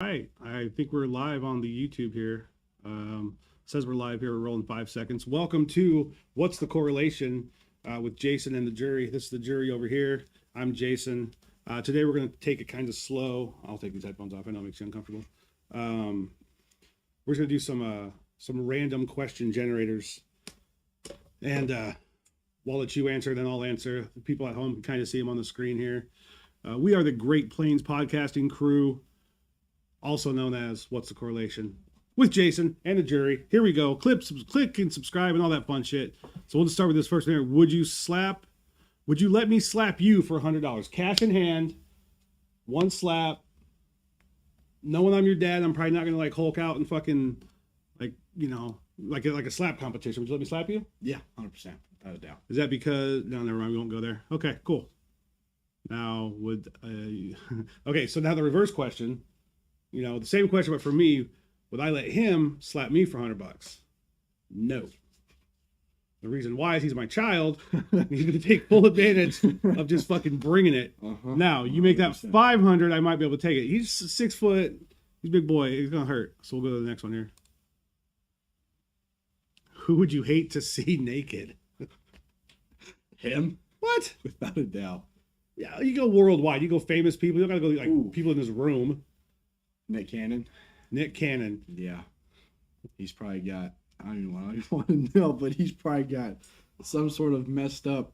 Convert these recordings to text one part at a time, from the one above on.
Right. I think we're live on the YouTube here. Says we're live here. We're rolling 5 seconds. Welcome to What's the Correlation with Jason and the jury. This is the jury over here. I'm Jason. Today we're going to take it kind of slow. I'll take these headphones off. I know it makes you uncomfortable. We're going to do some random question generators. And we'll let you answer, then I'll answer. The people at home can kind of see them on the screen here. We are the Great Plains Podcasting Crew, also known as What's the Correlation, with Jason and the jury. Here we go. Click and subscribe and all that fun shit. So we'll just start with this first one here. Would you let me slap you for $100? Cash in hand, one slap. Knowing I'm your dad, I'm probably not going to like Hulk out and fucking like a slap competition. Would you let me slap you? Yeah, 100%, without a doubt. Is that because, no, never mind, we won't go there. Okay, cool. Now, okay, so now the reverse question, the same question, but for me, would I let him slap me for $100? No. The reason why is he's my child. He's going to take full advantage of just fucking bringing it. Now, you make that 500, I might be able to take it. He's 6 foot. He's a big boy. He's going to hurt. So we'll go to the next one here. Who would you hate to see naked? Him? What? Without a doubt. Yeah, you go worldwide. You go famous people. You don't got to go like people in this room. Nick Cannon? Nick Cannon. Yeah. He's probably got, I don't even want to know, but he's probably got some sort of messed up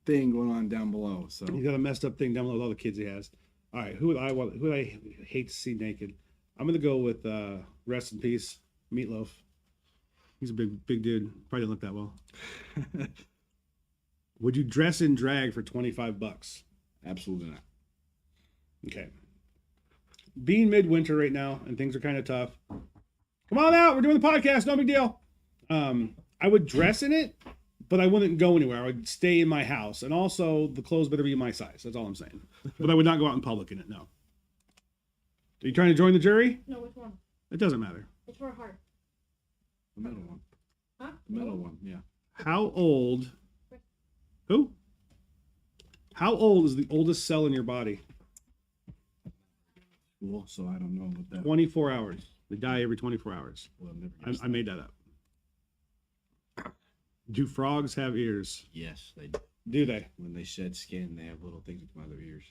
thing going on down below. So He's got a messed up thing down below with all the kids he has. All right, who would I hate to see naked? I'm gonna go with rest in peace, Meatloaf. He's a big dude. Probably didn't look that well. Would you dress in drag for $25? Absolutely not. Okay. Being midwinter right now and things are kind of tough. Come on out, we're doing the podcast, no big deal. I would dress in it, but I wouldn't go anywhere. I would stay in my house, and also the clothes better be my size. That's all I'm saying. But I would not go out in public in it. No. Are you trying to join the jury? No, which one? It doesn't matter. Which one hard? The middle one. Huh? The middle one, yeah. How old? Who? How old is the oldest cell in your body? Cool, so I don't know what that 24 hours. They die every 24 hours. Well, I've never guessed I made that up. Do frogs have ears? Yes, they do. Do they? When they shed skin, they have little things that come out of their ears.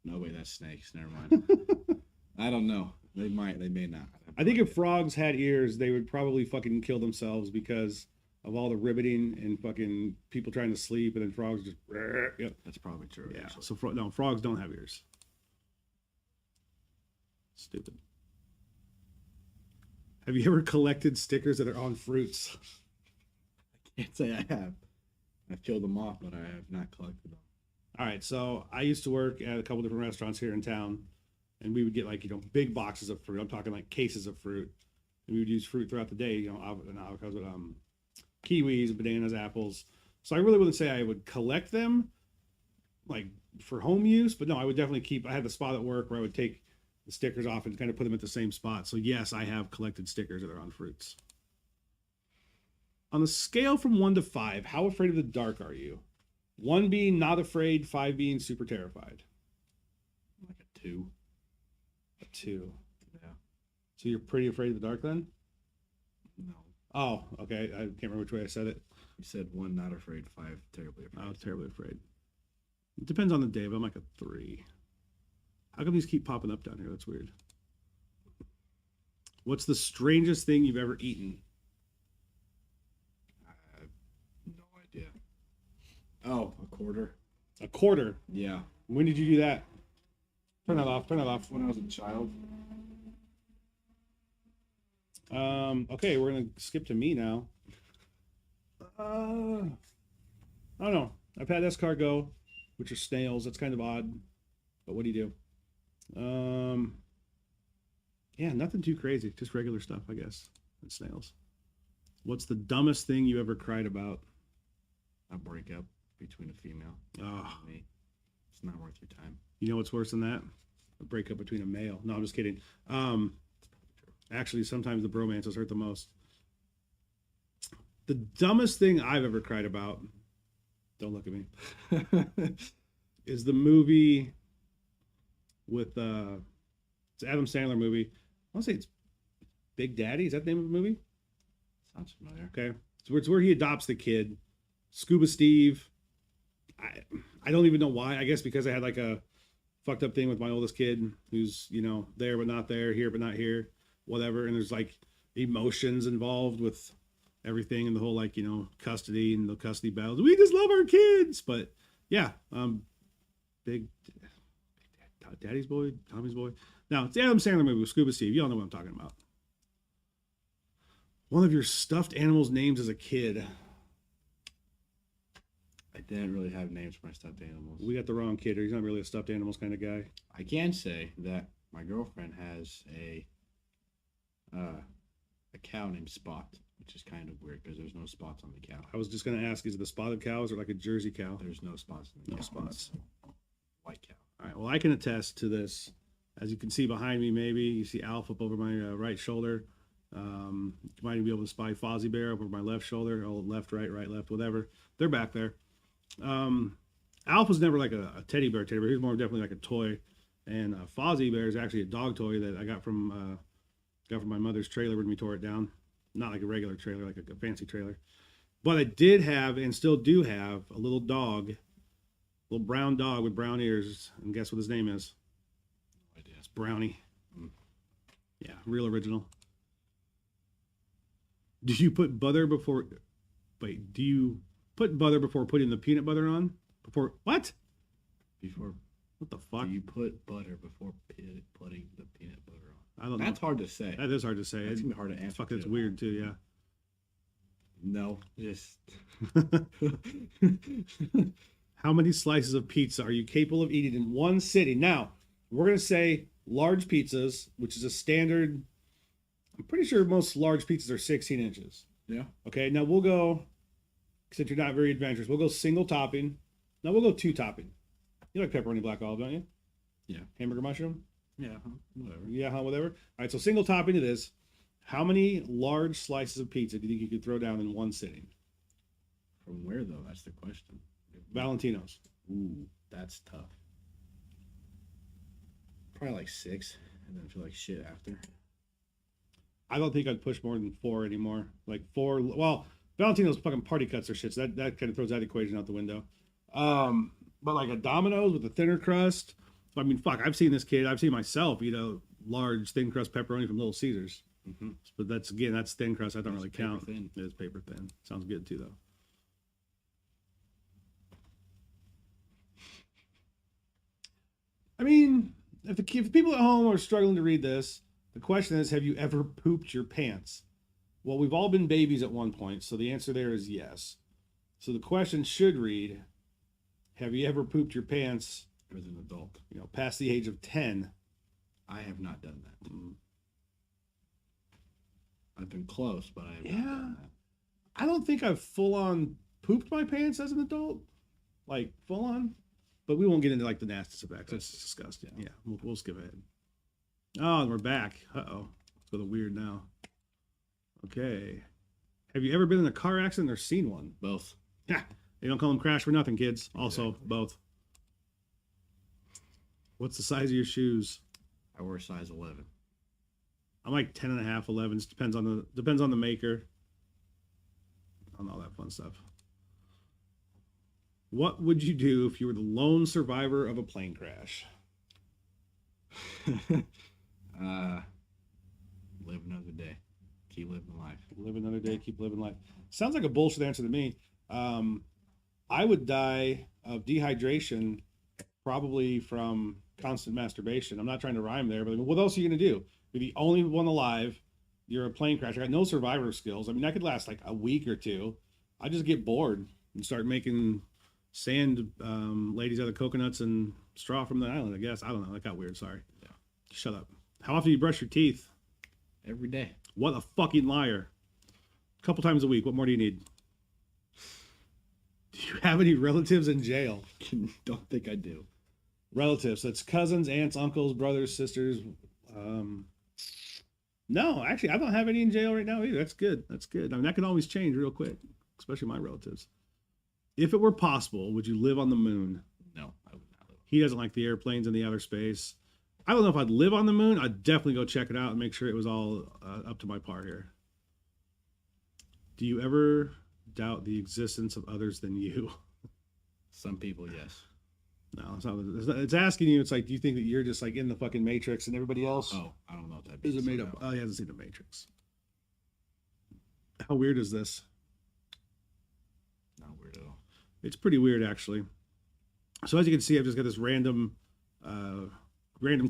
No way, that's snakes. Never mind. I don't know. They might. They may not. I think if frogs had ears, they would probably fucking kill themselves because of all the ribbiting and fucking people trying to sleep, and then frogs just. Yep. That's probably true. Yeah. Actually. So no, frogs don't have ears. Stupid. Have you ever collected stickers that are on fruits? I can't say I have. I've killed them off, but I have not collected them. All right, so I used to work at a couple different restaurants here in town, and we would get like big boxes of fruit. I'm talking like cases of fruit, and we would use fruit throughout the day. Avocados, kiwis, bananas, apples. So I really wouldn't say I would collect them, like for home use, but no, I would definitely keep. I had the spot at work where I would take the stickers off and kind of put them at the same spot. So yes, I have collected stickers that are on fruits. On the scale from 1 to 5, how afraid of the dark are you? 1 being not afraid, 5 being super terrified. Like a 2. A 2. Yeah. So you're pretty afraid of the dark then? No. Oh, okay. I can't remember which way I said it. You said 1 not afraid, 5 terribly afraid. I was terribly afraid. It depends on the day, but I'm like a 3. How come these keep popping up down here? That's weird. What's the strangest thing you've ever eaten? I have no idea. Oh, a quarter. A quarter? Yeah. When did you do that? Turn that off. Turn that off. When I was a child. Okay, we're gonna skip to me now. I don't know. I've had escargot, which are snails. That's kind of odd, but what do you do? Yeah, nothing too crazy. Just regular stuff, I guess. And snails. What's the dumbest thing you ever cried about? A breakup between a female Oh, and me. It's not worth your time. you know what's worse than that? A breakup between a male. No, I'm just kidding. Actually, sometimes the bromances hurt the most. The dumbest thing I've ever cried about, don't look at me, is the movie with It's an Adam Sandler movie. I want to say it's Big Daddy. Is that the name of the movie? Sounds familiar. Okay. It's where he adopts the kid. Scuba Steve. I don't even know why. I guess because I had like a fucked up thing with my oldest kid who's, you know, there but not there, here but not here, whatever. And there's like emotions involved with everything and the whole like, you know, custody and the custody battles. We just love our kids. But yeah, Big Daddy's Boy, Tommy's Boy. Now, it's the Adam Sandler movie with Scuba Steve. You all know what I'm talking about. One of your stuffed animals' names as a kid. I didn't really have names for my stuffed animals. We got the wrong kid. He's not really a stuffed animals kind of guy. I can say that my girlfriend has a cow named Spot, which is kind of weird because there's no spots on the cow. I was just going to ask, is it the spotted cows or like a Jersey cow? There's no spots on the cow. No spots. White cow. All right. Well, I can attest to this. As you can see behind me, maybe you see Alf up over my right shoulder. You might even be able to spy Fozzie Bear up over my left shoulder. Oh, left, right, left, whatever. They're back there. Alf was never like a teddy bear. He was more definitely like a toy. And Fozzie Bear is actually a dog toy that I got from my mother's trailer when we tore it down. Not like a regular trailer, like a fancy trailer. But I did have and still do have a little dog, little brown dog with brown ears. And guess what his name is? No idea. It's Brownie. Yeah, real original. Do you put butter before? Wait, do you put butter before putting the peanut butter on? Before what? Before What the fuck? do you put butter before putting the peanut butter on? I don't know. That's hard to say. That is hard to say. That's gonna be hard to answer. Fuck, it's too. weird too. Yeah. No, just How many slices of pizza are you capable of eating in one sitting? Now, we're going to say large pizzas, which is a standard. I'm pretty sure most large pizzas are 16 inches. yeah. Okay, now we'll go, since you're not very adventurous, we'll go single topping. Now we'll go two topping. You like pepperoni black olive, don't you? Yeah. Hamburger mushroom? Yeah, whatever. Yeah, huh, whatever. All right, so single topping it is. How many large slices of pizza do you think you could throw down in one sitting? From where though? That's the question. Valentino's. Ooh, that's tough. Probably like 6, and then feel like shit after. I don't think I'd push more than 4 anymore. Like 4. Well, Valentino's fucking party cuts or shit. So that kind of throws that equation out the window. But like a Domino's with a thinner crust. I mean, fuck. I've seen this kid. I've seen myself eat a large thin crust pepperoni from Little Caesars. Mm-hmm. But that's thin crust. I don't really count. Thin. It is paper thin. Sounds good too, though. I mean, if people at home are struggling to read this, the question is, have you ever pooped your pants? Well, we've all been babies at one point, so the answer there is yes. So the question should read, have you ever pooped your pants, As an adult, past the age of 10? I have not done that. Mm. I've been close, but I have not Yeah. done that. I don't think I've full on pooped my pants as an adult, like full on. But we won't get into like the nastiest effects. That's disgusting. Yeah, we'll skip ahead. Oh, and we're back. Uh-oh. Let's go to weird now. Okay. Have you ever been in a car accident or seen one? Both. Yeah. They don't call them crash for nothing, kids. Also, Exactly. both. What's the size of your shoes? I wear a size 11. I'm like 10 and a half, 11. It depends on the maker. On all that fun stuff. What would you do if you were the lone survivor of a plane crash? Live another day. Keep living life. Live another day, keep living life. Sounds like a bullshit answer to me. I would die of dehydration, probably from constant masturbation. I'm not trying to rhyme there, but I mean, what else are you going to do? You're the only one alive. You're a plane crash. I got no survivor skills. I mean, I could last like a week or two. I just get bored and start making sand ladies out of coconuts and straw from the island, I guess. I don't know. That got weird. Sorry. Yeah. Shut up. How often do you brush your teeth? Every day. What a fucking liar. A couple times a week. What more do you need? Do you have any relatives in jail? Don't think I do. Relatives. That's cousins, aunts, uncles, brothers, sisters. No, actually, I don't have any in jail right now either. That's good. That's good. I mean, that can always change real quick, especially my relatives. If it were possible, would you live on the moon? No, I would not live. He doesn't like the airplanes and the outer space. I don't know if I'd live on the moon. I'd definitely go check it out and make sure it was all up to my par here. Do you ever doubt the existence of others than you? Some people, yes. No, it's not. It's asking you. It's like, do you think that you're just like in the fucking Matrix and everybody else? Oh, I don't know what that Is means. it made up? Oh, he hasn't seen the Matrix. How weird is this? Not weird at all. It's pretty weird, actually. So as you can see, I've just got this random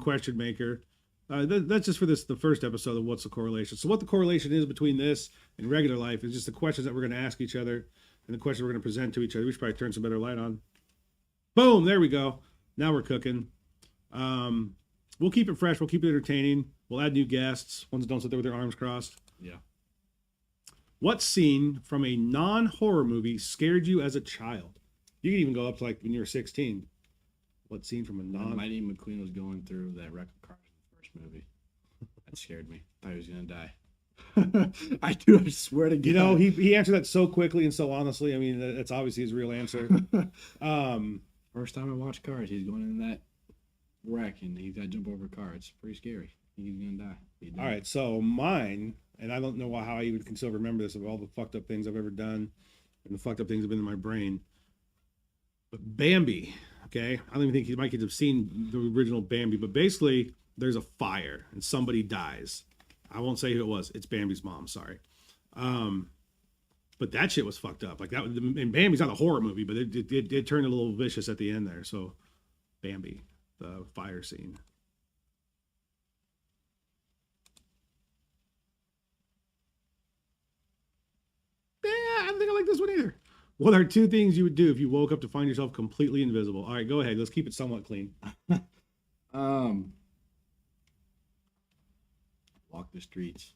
question maker. That's just for the first episode of What's the Correlation. So what the correlation is between this and regular life is just the questions that we're going to ask each other and the questions we're going to present to each other. We should probably turn some better light on. Boom, there we go. Now we're cooking. We'll keep it fresh. We'll keep it entertaining. We'll add new guests, ones that don't sit there with their arms crossed. Yeah. What scene from a non-horror movie scared you as a child? You can even go up to like when you were 16. What scene from a When Mighty McQueen was going through that wreck of cars in the first movie. That scared me. Thought he was going to die. I swear to God. You know, he answered that so quickly and so honestly. I mean, that's obviously his real answer. First time I watched Cars, he's going in that wreck and he's got to jump over a car. It's pretty scary. He's going to die. All right, so mine, and I don't know how I even can still remember this of all the fucked up things I've ever done and the fucked up things that have been in my brain. But Bambi, okay? I don't even think my kids have seen the original Bambi, but basically there's a fire and somebody dies. I won't say who it was. It's Bambi's mom, sorry. But that shit was fucked up. Like that, and Bambi's not a horror movie, but it turned a little vicious at the end there. So, Bambi, the fire scene. Yeah, I don't think I like this one either. What are 2 things you would do if you woke up to find yourself completely invisible? All right, go ahead. Let's keep it somewhat clean. Walk the streets.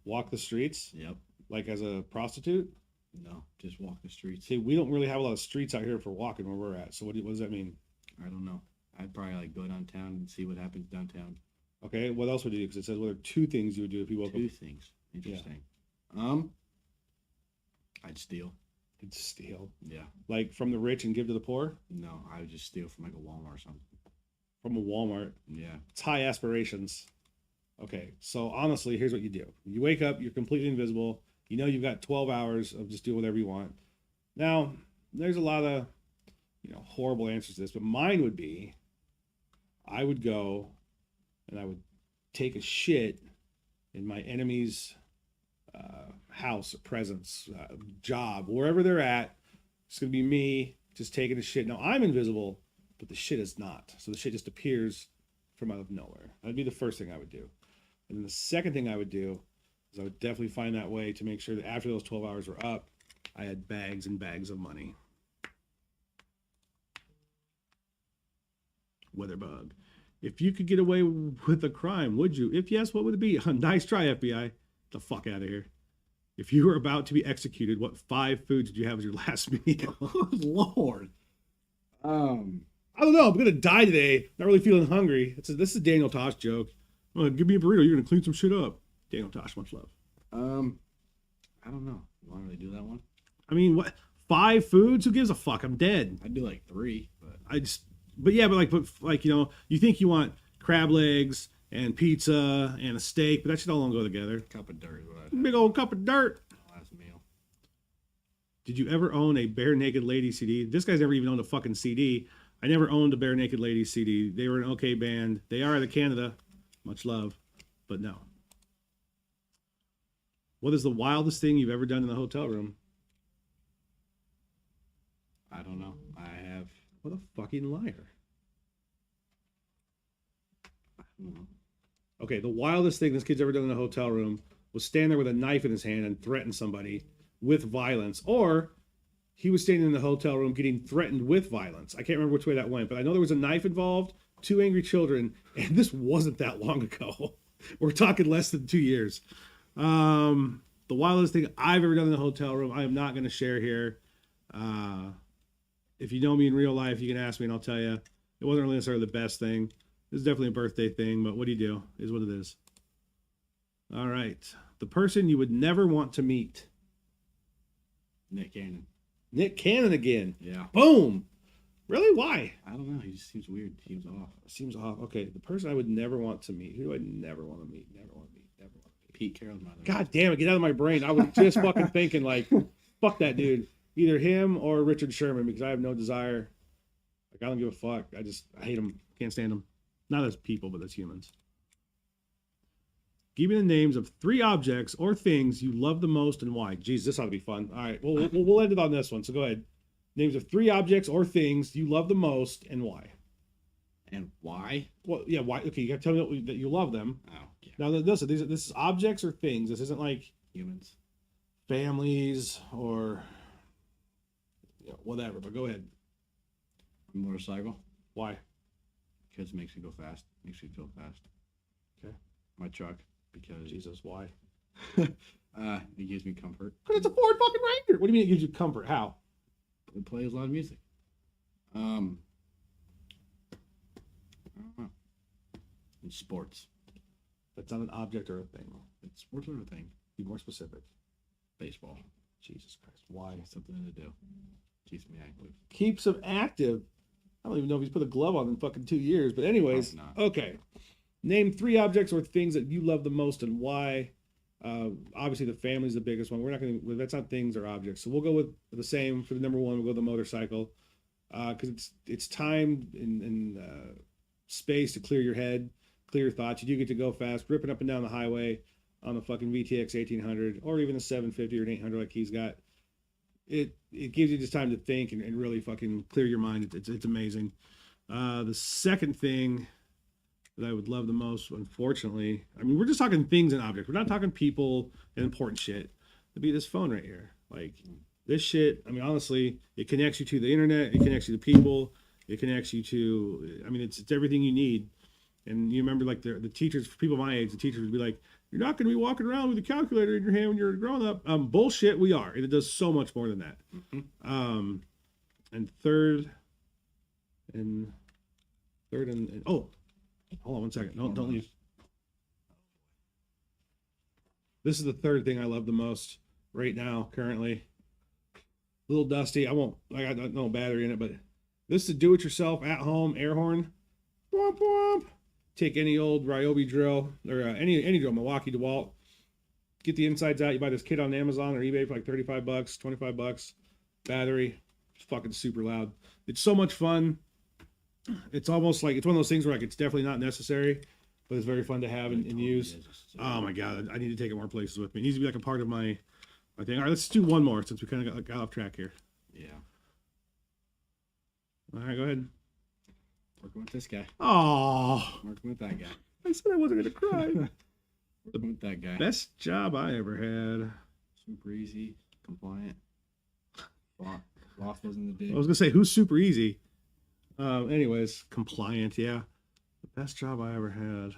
Walk the streets? Yep. Like as a prostitute? No, just walk the streets. See, we don't really have a lot of streets out here for walking where we're at. So what does that mean? I don't know. I'd probably like go downtown and see what happens downtown. Okay, what else would you do? Because it says what are 2 things you would do if you woke up? 2 things. Interesting. Yeah. I'd steal. You'd steal. Yeah. Like from the rich and give to the poor? No, I would just steal from like a Walmart or something. From a Walmart? Yeah. It's high aspirations. Okay, so honestly, here's what you do. You wake up, you're completely invisible. You know you've got 12 hours of just doing whatever you want. Now, there's a lot of, horrible answers to this, but mine would be, I would go and I would take a shit in my enemy's house, presence, job, wherever they're at. It's going to be me just taking a shit. Now, I'm invisible, but the shit is not. So the shit just appears from out of nowhere. That'd be the first thing I would do. And then the second thing I would do is I would definitely find that way to make sure that after those 12 hours were up, I had bags and bags of money. Weatherbug. If you could get away with a crime, would you? If yes, what would it be? Nice try, FBI. The fuck out of here. If you were about to be executed, what 5 foods did you have as your last meal? Lord. I don't know. I'm gonna die today. Not really feeling hungry. This is a Daniel Tosh joke. Give me a burrito. You're gonna clean some shit up. Daniel Tosh, much love. I don't know. You want to really do that one? I mean, what? 5 foods? Who gives a fuck? I'm dead. I'd do like 3, but you think you want crab legs and pizza and a steak, but that should all don't go together. Cup of dirt is what I'd have. Big old cup of dirt. Last meal. Did you ever own a Bare Naked Lady CD? This guy's never even owned a fucking CD. I never owned a Bare Naked Lady CD. They were an okay band. They are out of Canada. Much love, but no. What is the wildest thing you've ever done in the hotel room? I don't know. I have. What a fucking liar. I don't know. Okay, the wildest thing this kid's ever done in a hotel room was stand there with a knife in his hand and threaten somebody with violence. Or he was standing in the hotel room getting threatened with violence. I can't remember which way that went, but I know there was a knife involved, 2 angry children, and this wasn't that long ago. We're talking less than 2 years. The wildest thing I've ever done in a hotel room, I am not going to share here. If you know me in real life, you can ask me and I'll tell you. It wasn't really necessarily the best thing. This is definitely a birthday thing, but what do you do? It is what it is. All right. The person you would never want to meet. Nick Cannon. Nick Cannon again. Yeah. Boom. Really? Why? I don't know. He just seems weird. He seems off. Seems off. Okay, the person I would never want to meet. Who do I never want to meet? Never want to meet. Never want to meet. Pete Carroll's mother. God damn it! Get out of my brain. I was just fucking thinking like, fuck that dude. Either him or Richard Sherman because I have no desire. Like I don't give a fuck. I hate him. Can't stand him. Not as people, but as humans. Give me the names of 3 objects or things you love the most and why. Jeez, this ought to be fun. All right, we'll end it on this one. So go ahead. Names of 3 objects or things you love the most and why. And why? Well, yeah, why? Okay, you got to tell me that you love them. Oh, yeah. Now, listen, this is objects or things. This isn't like Humans. families or whatever. But go ahead. Motorcycle. Why? Because it makes me go fast. Makes me feel fast. Okay. My truck. Because Jesus, why? it gives me comfort. Because it's a Ford fucking Ranger. What do you mean it gives you comfort? How? It plays a lot of music. I don't know. In sports. That's not an object or a thing. It's sports or a thing. Be more specific. Baseball. Jesus Christ. Why? Something to do. Keeps me active. Keeps him active. I don't even know if he's put a glove on in fucking 2 years. But anyways, okay. Name 3 objects or things that you love the most and why. Obviously, the family's the biggest one. We're not going to. That's not things or objects. So we'll go with the same for the number 1. We'll go with the motorcycle because it's time and space to clear your head, clear your thoughts. You do get to go fast, ripping up and down the highway on the fucking VTX 1800 or even a 750 or an 800 like he's got. It gives you just time to think and really fucking clear your mind. It's amazing. The second thing that I would love the most, unfortunately, I mean, we're just talking things and objects. We're not talking people and important shit. It'd be this phone right here. Like this shit, I mean, honestly, it connects you to the internet. It connects you to people. It connects you to, I mean, it's everything you need. And you remember like the teachers, for people my age, the teachers would be like, you're not going to be walking around with a calculator in your hand when you're growing up. Bullshit, we are. And it does so much more than that. Mm-hmm. And third, oh, hold on one second. Don't leave. This is the third thing I love the most right now, currently. A little dusty. I got no battery in it, but this is a do-it-yourself at-home air horn. Womp womp. Take any old Ryobi drill or any drill, Milwaukee, DeWalt. Get the insides out. You buy this kit on Amazon or eBay for like $35, $25. Battery. It's fucking super loud. It's so much fun. It's almost like it's one of those things where like it's definitely not necessary, but it's very fun to have and use. Oh my god, I need to take it more places with me. It needs to be like a part of my thing. All right, let's do one more since we kind of got off track here. Yeah. All right, go ahead. Working with this guy. Oh, Working with that guy. I said I wasn't gonna cry. Working with that guy. Best job I ever had. Super easy, compliant. Lost wasn't the dig. I was gonna say who's super easy. Anyways, compliant, yeah. The best job I ever had.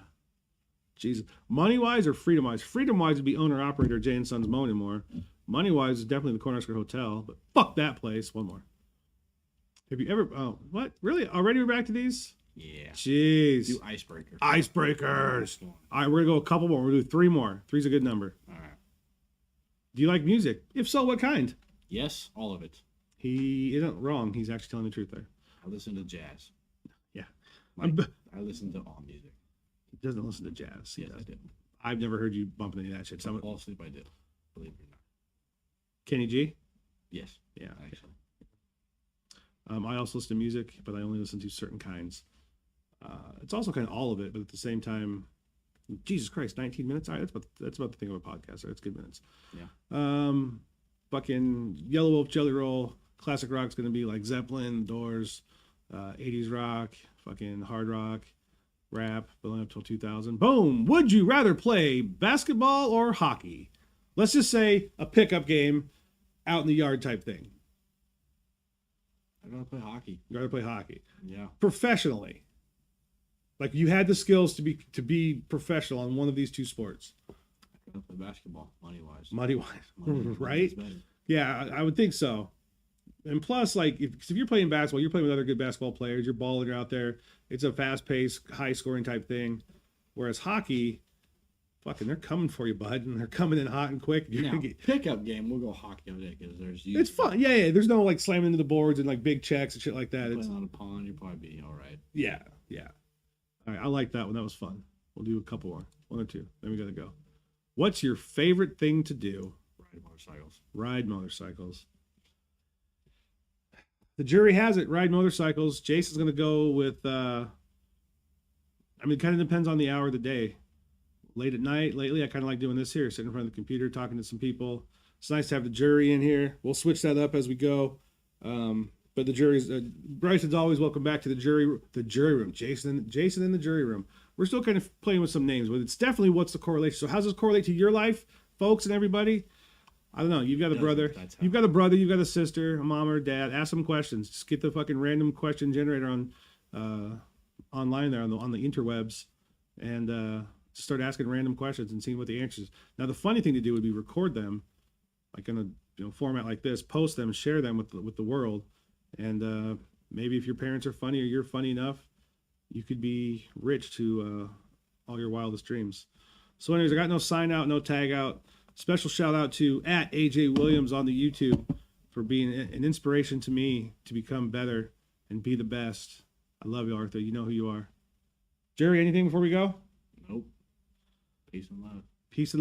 Jesus. Money-wise or freedom-wise? Freedom-wise would be owner-operator Jay and Sons Mowing More. Money-wise is definitely the Cornhusker Hotel, but fuck that place. One more. Have you ever... Oh, what? Really? Already we're back to these? Yeah. Jeez. Do icebreakers. Icebreakers. All right, we're going to go a couple more. We'll do 3 more. 3's a good number. All right. Do you like music? If so, what kind? Yes, all of it. He isn't wrong. He's actually telling the truth there. I listen to jazz. Yeah. I listen to all music. He doesn't listen to jazz. Yes, I do. I've never heard you bumping any of that shit. If I fall asleep, I do. Believe it or not. Kenny G? Yes. Yeah. Actually. I also listen to music, but I only listen to certain kinds. It's also kind of all of it, but at the same time, Jesus Christ, 19 minutes? All right, that's about the thing of a podcast. Right? It's good minutes. Yeah. Fucking Yellow Wolf Jelly Roll. Classic rock's going to be like Zeppelin, Doors, 80s rock, fucking hard rock, rap, but only up till 2000. Boom! Would you rather play basketball or hockey? Let's just say a pickup game out in the yard type thing. I'd rather play hockey. You'd rather play hockey. Yeah. Professionally. Like you had the skills to be professional on one of these 2 sports. I'd rather play basketball, money-wise. Money-wise. Right? Yeah, I would think so. And plus, like, if you're playing basketball, you're playing with other good basketball players. You're balling out there. It's a fast-paced, high-scoring type thing. Whereas hockey, fucking, they're coming for you, bud, and they're coming in hot and quick. You're Now, gonna get, pickup game, we'll go hockey on it because there's it's fun. Yeah. There's no like slamming into the boards and like big checks and shit like that. It's playing on a pond, you'll probably be all right. yeah. All right, I like that one. That was fun. We'll do a couple more, 1 or 2. Then we gotta go. What's your favorite thing to do? Ride motorcycles. Ride motorcycles. The jury has it. Ride motorcycles. Jason's gonna go with. I mean, it kind of depends on the hour of the day. Late at night, lately, I kind of like doing this here, sitting in front of the computer, talking to some people. It's nice to have the jury in here. We'll switch that up as we go. But the jury's Bryson's always welcome back to the jury room. Jason in the jury room. We're still kind of playing with some names, but it's definitely what's the correlation. So how does this correlate to your life, folks, and everybody? I don't know. You've got a brother. You've got a brother. You've got a sister, a mom or a dad. Ask them questions. Just get the fucking random question generator on online there on the interwebs, and start asking random questions and seeing what the answers. Now the funny thing to do would be record them, like in a format like this, post them, share them with the world, and maybe if your parents are funny or you're funny enough, you could be rich to all your wildest dreams. So anyways, I got no sign out, no tag out. Special shout out to @AJ Williams on the YouTube for being an inspiration to me to become better and be the best. I love you, Arthur. You know who you are. Jerry, anything before we go? Nope. Peace and love. Peace and love.